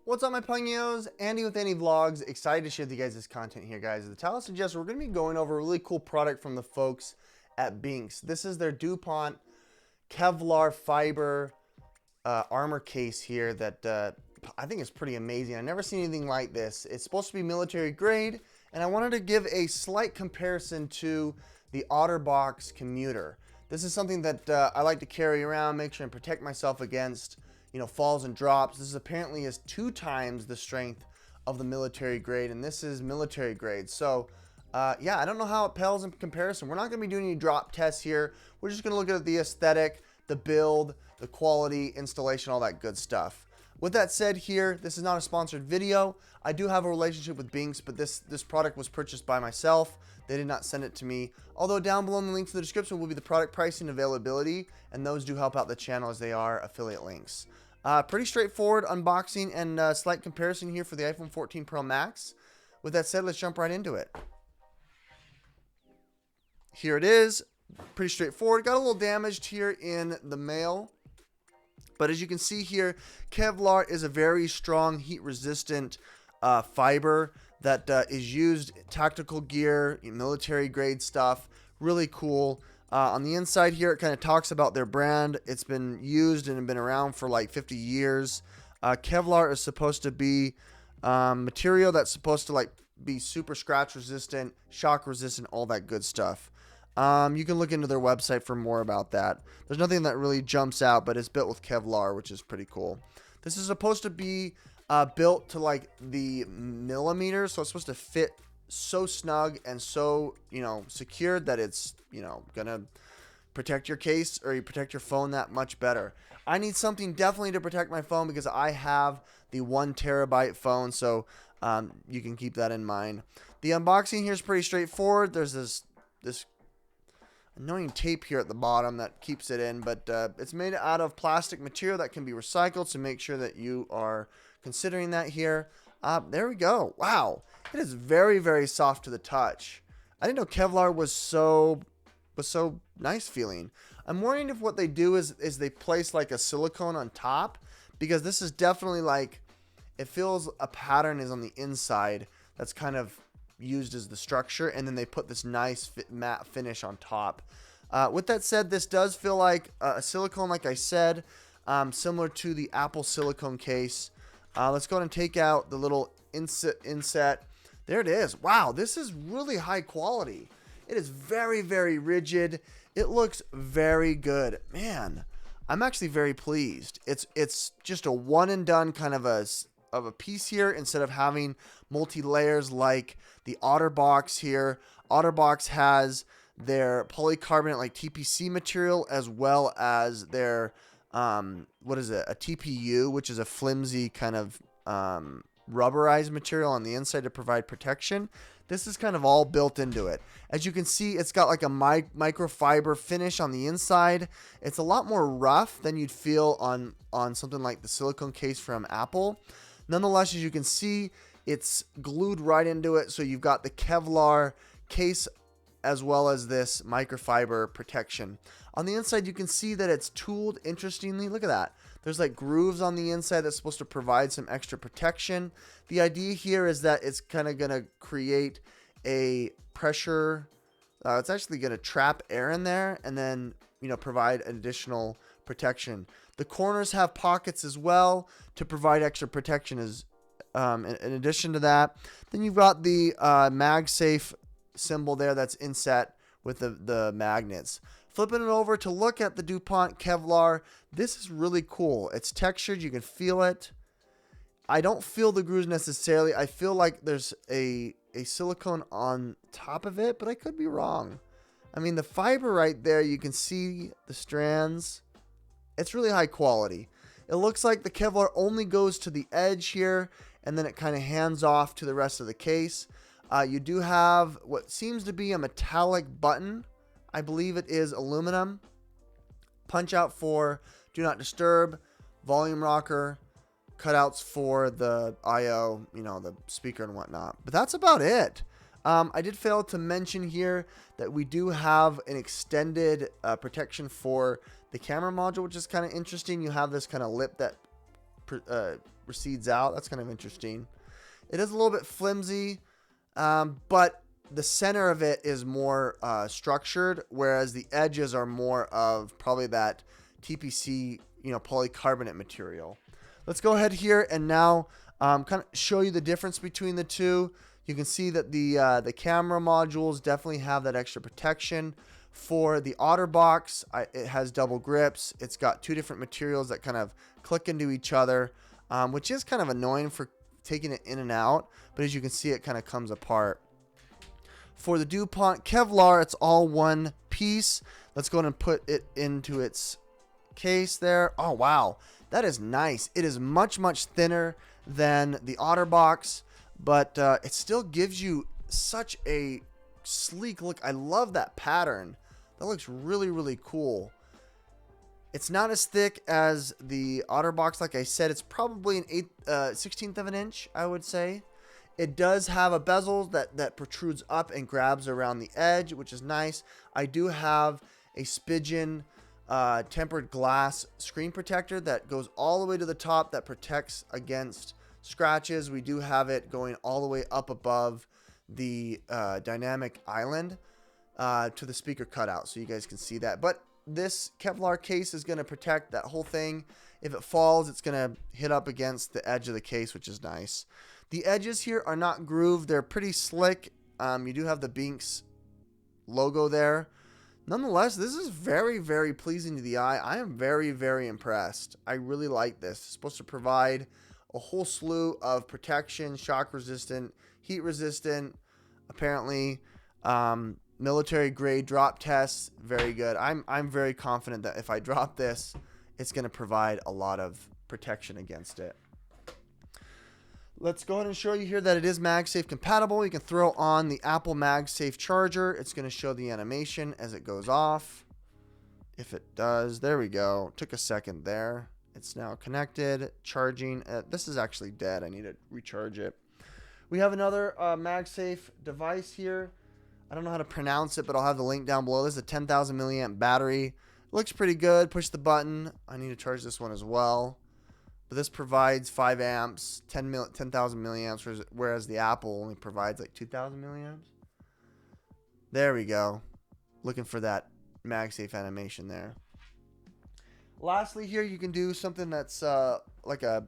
What's up, my Pungos? Andy with Andy Vlogs. Excited to share with you guys this content here, guys. The title suggests we're going to be going over a really cool product from the folks at Benks. This is their DuPont Kevlar fiber armor case here that I think is pretty amazing. I've never seen anything like this. It's supposed to be military grade, and I wanted to give a slight comparison to the OtterBox Commuter. This is something that I like to carry around, make sure and protect myself against, falls and drops. This is apparently is 2 times the strength of the military grade, and this is military grade. So, yeah, I don't know how it pales in comparison. We're not going to be doing any drop tests here. We're just going to look at the aesthetic, the build, the quality, installation, all that good stuff. With that said here, this is not a sponsored video. I do have a relationship with Benks, but this product was purchased by myself. They did not send it to me. Although down below in the links in the description will be the product pricing and availability, and those do help out the channel as they are affiliate links. Pretty straightforward unboxing and slight comparison here for the iPhone 14 Pro Max. With that said, let's jump right into it. Here it is. Pretty straightforward. Got a little damaged here in the mail. But as you can see here, Kevlar is a very strong heat-resistant fiber that is used in tactical gear, military grade stuff. Really cool. On the inside here, it kind of talks about their brand. It's been used and been around for like 50 years. Kevlar is supposed to be material that's supposed to be super scratch resistant, shock resistant, all that good stuff. You can look into their website for more about that. There's nothing that really jumps out, but it's built with Kevlar, which is pretty cool. This is supposed to be built to the millimeter, so it's supposed to fit so snug and so secured that it's gonna protect your case or you protect your phone that much better. I need something definitely to protect my phone because I have the 1 terabyte phone, so you can keep that in mind. The unboxing here is pretty straightforward. There's this annoying tape here at the bottom that keeps it in, but it's made out of plastic material that can be recycled, so make sure that you are considering that here. There we go. Wow, it is very, very soft to the touch. I didn't know Kevlar was so nice feeling. I'm wondering if what they do is they place a silicone on top, because this is definitely it feels a pattern is on the inside that's kind of used as the structure, and then they put this nice matte finish on top. With that said, this does feel like a silicone, like I said, similar to the Apple silicone case. Let's go ahead and take out the little inset. There it is. Wow, this is really high quality. It is very, very rigid. It looks very good. Man, I'm actually very pleased. It's just a one and done kind of a piece here, instead of having multi-layers like the OtterBox here. OtterBox has their polycarbonate TPC material, as well as their what is it, a TPU, which is a flimsy kind of rubberized material on the inside to provide protection. This is kind of all built into it. As you can see, it's got a microfiber finish on the inside. It's a lot more rough than you'd feel on something like the silicone case from Apple. Nonetheless, as you can see, it's glued right into it. So you've got the Kevlar case as well as this microfiber protection. On the inside, you can see that it's tooled. Interestingly, look at that. There's grooves on the inside that's supposed to provide some extra protection. The idea here is that it's kind of going to create a pressure. It's actually going to trap air in there and then, provide additional protection. The corners have pockets as well to provide extra protection as in addition to that. Then you've got the Magsafe symbol there that's inset with the magnets. Flipping it over to look at the DuPont Kevlar, this is really cool. It's textured, you can feel it. I don't feel the grooves necessarily. I feel like there's a silicone on top of it, but I could be wrong. I mean, the fiber right there, you can see the strands. It's really high quality. It looks like the Kevlar only goes to the edge here, and then it kind of hands off to the rest of the case. You do have what seems to be a metallic button. I believe it is aluminum. Punch out for do not disturb, volume rocker, cutouts for the I/O, the speaker and whatnot. But that's about it. I did fail to mention here that we do have an extended protection for the camera module, which is kind of interesting. You have this kind of lip that recedes out. That's kind of interesting. It is a little bit flimsy, but the center of it is more structured, whereas the edges are more of probably that TPC, polycarbonate material. Let's go ahead here and now kind of show you the difference between the two. You can see that the camera modules definitely have that extra protection. For the OtterBox, it has double grips. It's got two different materials that kind of click into each other, which is kind of annoying for taking it in and out. But as you can see, it kind of comes apart. For the DuPont Kevlar, it's all one piece. Let's go ahead and put it into its case there. Oh, wow. That is nice. It is much, much thinner than the OtterBox, but it still gives you such a sleek look. I love that pattern. That looks really, really cool. It's not as thick as the OtterBox. Like I said, it's probably an 16th of an inch, I would say. It does have a bezel that protrudes up and grabs around the edge, which is nice. I do have a Spigen tempered glass screen protector that goes all the way to the top that protects against scratches. We do have it going all the way up above the dynamic island to the speaker cutout, so you guys can see that. But this Kevlar case is going to protect that whole thing. If it falls, it's going to hit up against the edge of the case, which is nice. The edges here are not grooved. They're pretty slick. You do have the Benks logo there. Nonetheless, this is very, very pleasing to the eye. I am very, very impressed. I really like this. It's supposed to provide a whole slew of protection, shock resistant, heat resistant, apparently military grade drop tests. Very good. I'm very confident that if I drop this, it's going to provide a lot of protection against it. Let's go ahead and show you here that it is MagSafe compatible. You can throw on the Apple MagSafe charger. It's going to show the animation as it goes off. If it does, there we go. Took a second there. It's now connected, charging. This is actually dead. I need to recharge it. We have another MagSafe device here. I don't know how to pronounce it, but I'll have the link down below. This is a 10,000 milliamp battery. Looks pretty good. Push the button. I need to charge this one as well. But this provides 5 amps, 10,000 milliamps, whereas the Apple only provides like 2,000 milliamps. There we go. Looking for that MagSafe animation there. Lastly here, you can do something that's like a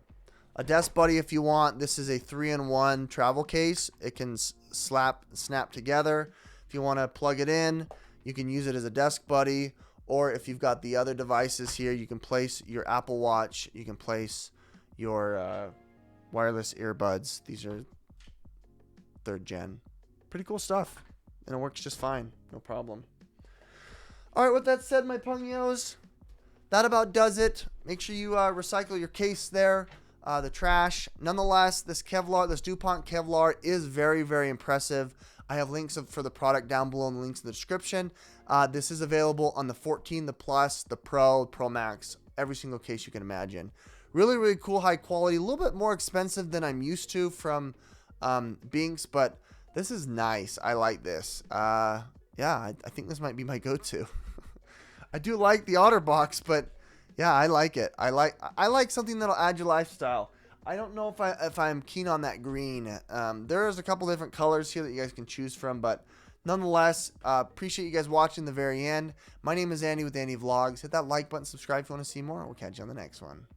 desk buddy if you want. This is a 3-in-1 travel case. It can snap together. If you want to plug it in, you can use it as a desk buddy. Or if you've got the other devices here, you can place your Apple Watch. You can place your wireless earbuds. These are 3rd gen. Pretty cool stuff. And it works just fine. No problem. All right, with that said, my pungios, that about does it. Make sure you recycle your case there, the trash. Nonetheless, this DuPont Kevlar is very, very impressive. I have links for the product down below and the links in the description. This is available on the 14, the Plus, the Pro, Pro Max, every single case you can imagine. Really, really cool, high quality. A little bit more expensive than I'm used to from Benks, but this is nice. I like this. Yeah, I think this might be my go-to. I do like the OtterBox, but yeah, I like it. I like something that'll add your lifestyle. I don't know if I'm keen on that green. There's a couple different colors here that you guys can choose from, but nonetheless, appreciate you guys watching the very end. My name is Andy with Andy Vlogs. Hit that like button, subscribe if you want to see more. We'll catch you on the next one.